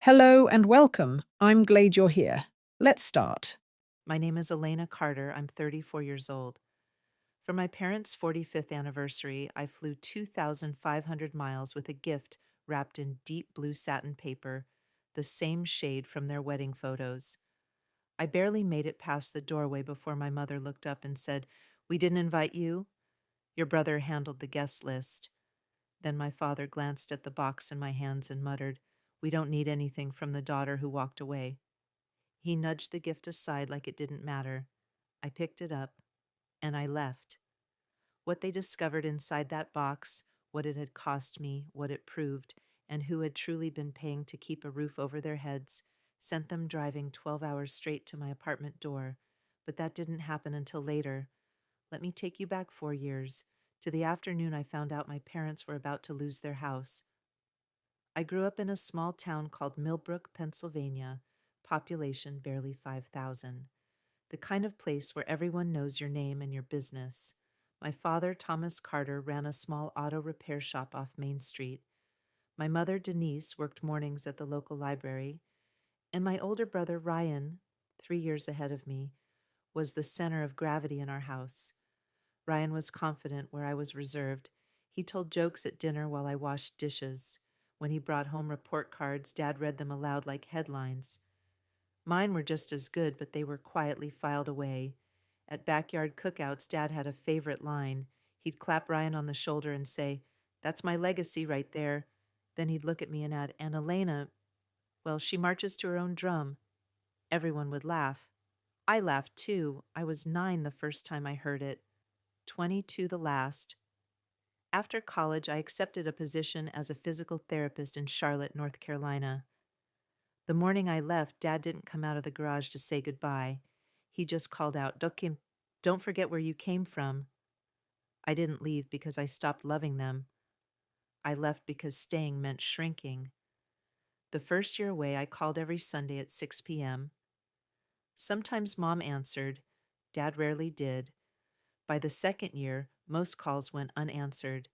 Hello and welcome. I'm glad you're here. Let's start. My name is Elena Carter. I'm 34 years old. For my parents' 45th anniversary, I flew 2,500 miles with a gift wrapped in deep blue satin paper, the same shade from their wedding photos. I barely made it past the doorway before my mother looked up and said, "We didn't invite you? Your brother handled the guest list." Then my father glanced at the box in my hands and muttered, "We don't need anything from the daughter who walked away." He nudged the gift aside like it didn't matter. I picked it up, and I left. What they discovered inside that box, what it had cost me, what it proved, and who had truly been paying to keep a roof over their heads, sent them driving 12 hours straight to my apartment door. But that didn't happen until later. Let me take you back 4 years, to the afternoon I found out my parents were about to lose their house. I grew up in a small town called Millbrook, Pennsylvania, population barely 5,000. The kind of place where everyone knows your name and your business. My father, Thomas Carter, ran a small auto repair shop off Main Street. My mother, Denise, worked mornings at the local library. And my older brother, Ryan, 3 years ahead of me, was the center of gravity in our house. Ryan was confident where I was reserved. He told jokes at dinner while I washed dishes. When he brought home report cards, Dad read them aloud like headlines. Mine were just as good, but they were quietly filed away. At backyard cookouts, Dad had a favorite line. He'd clap Ryan on the shoulder and say, "That's my legacy right there." Then he'd look at me and add, "And Elena, well, she marches to her own drum." Everyone would laugh. I laughed too. I was 9 the first time I heard it, 22 the last. After college, I accepted a position as a physical therapist in Charlotte, North Carolina. The morning I left, Dad didn't come out of the garage to say goodbye. He just called out, "Dokim, don't forget where you came from." I didn't leave because I stopped loving them. I left because staying meant shrinking. The first year away, I called every Sunday at 6 p.m. Sometimes Mom answered. Dad rarely did. By the second year, most calls went unanswered.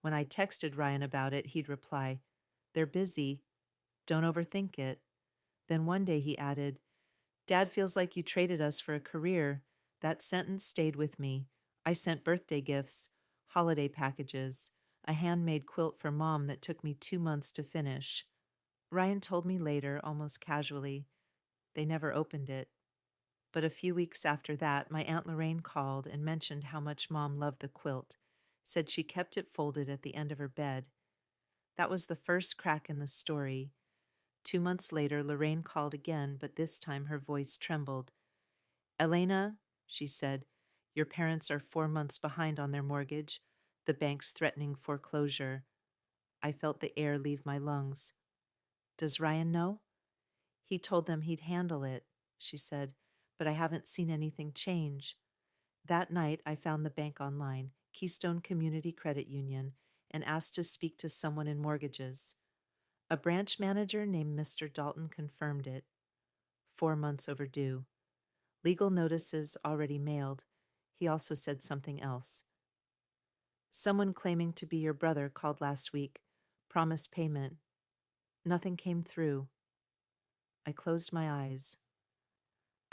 When I texted Ryan about it, he'd reply, "They're busy. Don't overthink it." Then one day he added, "Dad feels like you traded us for a career." That sentence stayed with me. I sent birthday gifts, holiday packages, a handmade quilt for Mom that took me 2 months to finish. Ryan told me later, almost casually, they never opened it. But a few weeks after that, my Aunt Lorraine called and mentioned how much Mom loved the quilt, said she kept it folded at the end of her bed. That was the first crack in the story. 2 months later, Lorraine called again, but this time her voice trembled. "Elena," she said, "your parents are 4 months behind on their mortgage. The bank's threatening foreclosure." I felt the air leave my lungs. "Does Ryan know?" "He told them he'd handle it," she said, "but I haven't seen anything change." That night, I found the bank online, Keystone Community Credit Union, and asked to speak to someone in mortgages. A branch manager named Mr. Dalton confirmed it. 4 months overdue. Legal notices already mailed. He also said something else. "Someone claiming to be your brother called last week, promised payment. Nothing came through." I closed my eyes.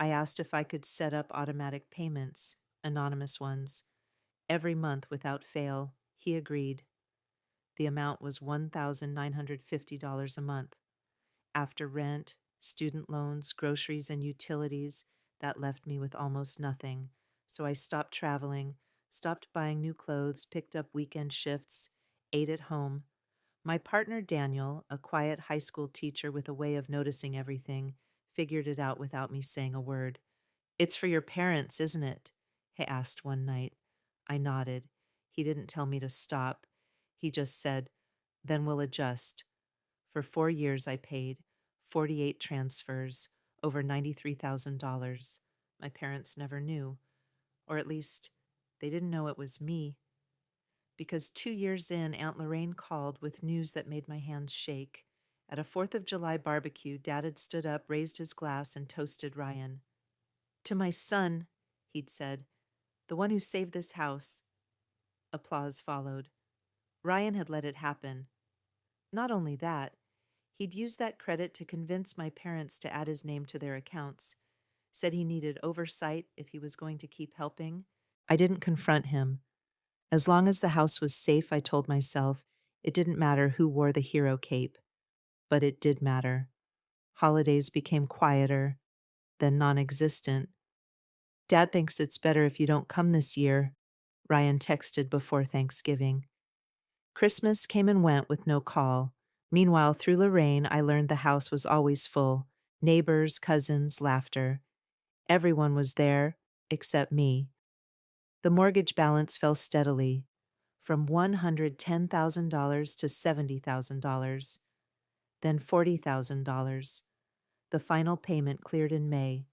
I asked if I could set up automatic payments, anonymous ones, every month without fail. He agreed. The amount was $1,950 a month. After rent, student loans, groceries, and utilities, that left me with almost nothing. So I stopped traveling, stopped buying new clothes, picked up weekend shifts, ate at home. My partner, Daniel, a quiet high school teacher with a way of noticing everything, figured it out without me saying a word. "It's for your parents, isn't it?" he asked one night. I nodded. He didn't tell me to stop. He just said, "Then we'll adjust." For 4 years, I paid 48 transfers, over $93,000. My parents never knew, or at least they didn't know it was me. Because 2 years in, Aunt Lorraine called with news that made my hands shake. At a 4th of July barbecue, Dad had stood up, raised his glass, and toasted Ryan. "To my son," he'd said, "the one who saved this house." Applause followed. Ryan had let it happen. Not only that, He'd used that credit to convince my parents to add his name to their accounts, said he needed oversight if he was going to keep helping. I didn't confront him. As long as the house was safe, I told myself, it didn't matter who wore the hero cape. But it did matter. Holidays became quieter, then non existent. Dad thinks it's better if you don't come this year, Ryan texted before Thanksgiving. Christmas came and went with no call. Meanwhile, through Lorraine, I learned the house was always full. Neighbors, cousins, laughter. Everyone was there, except me. The mortgage balance fell steadily, from $110,000 to $70,000, then $40,000. The final payment cleared in May.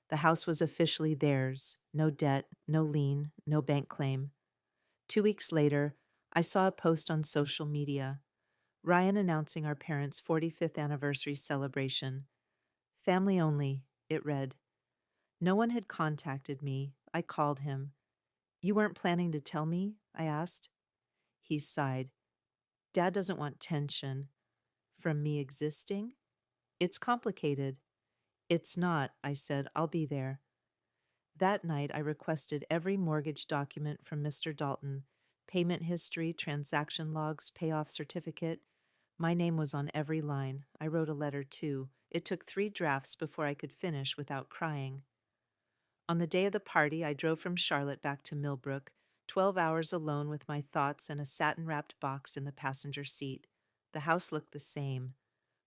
The house was officially theirs. No debt, no lien, no bank claim. 2 weeks later, I saw a post on social media. Ryan announcing our parents' 45th anniversary celebration. Family only, it read. No one had contacted me. I called him. You weren't planning to tell me? I asked. He sighed. Dad doesn't want tension. From me existing? It's complicated. It's not, I said. I'll be there. That night, I requested every mortgage document from Mr. Dalton, payment history, transaction logs, payoff certificate. My name was on every line. I wrote a letter, too. It took 3 drafts before I could finish without crying. On the day of the party, I drove from Charlotte back to Millbrook, 12 hours alone with my thoughts and a satin-wrapped box in the passenger seat. The house looked the same.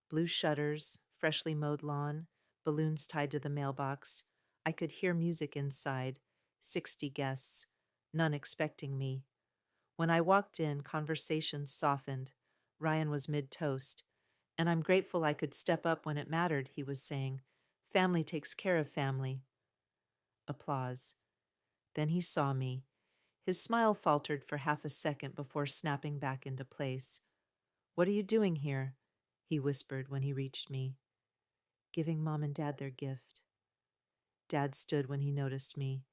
Blue shutters, freshly mowed lawn, balloons tied to the mailbox. I could hear music inside. 60 guests, none expecting me. When I walked in, conversations softened. Ryan was mid-toast. And I'm grateful I could step up when it mattered, he was saying. Family takes care of family. Applause. Then he saw me. His smile faltered for half a second before snapping back into place. What are you doing here? He whispered when he reached me. Giving Mom and Dad their gift. Dad stood when he noticed me.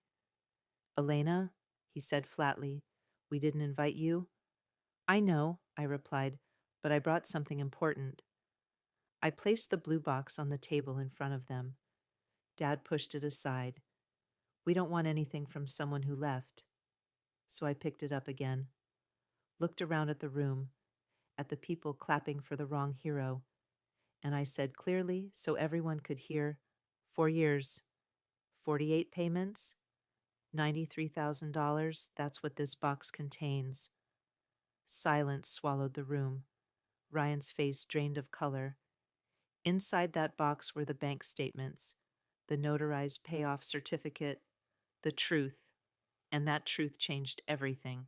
Elena, he said flatly, we didn't invite you. I know, I replied, but I brought something important. I placed the blue box on the table in front of them. Dad pushed it aside. We don't want anything from someone who left. So I picked it up again, looked around at the room, at the people clapping for the wrong hero, and I said clearly so everyone could hear, 4 years, 48 payments, $93,000, that's what this box contains. Silence swallowed the room. Ryan's face drained of color. Inside that box were the bank statements, the notarized payoff certificate, the truth, and that truth changed everything.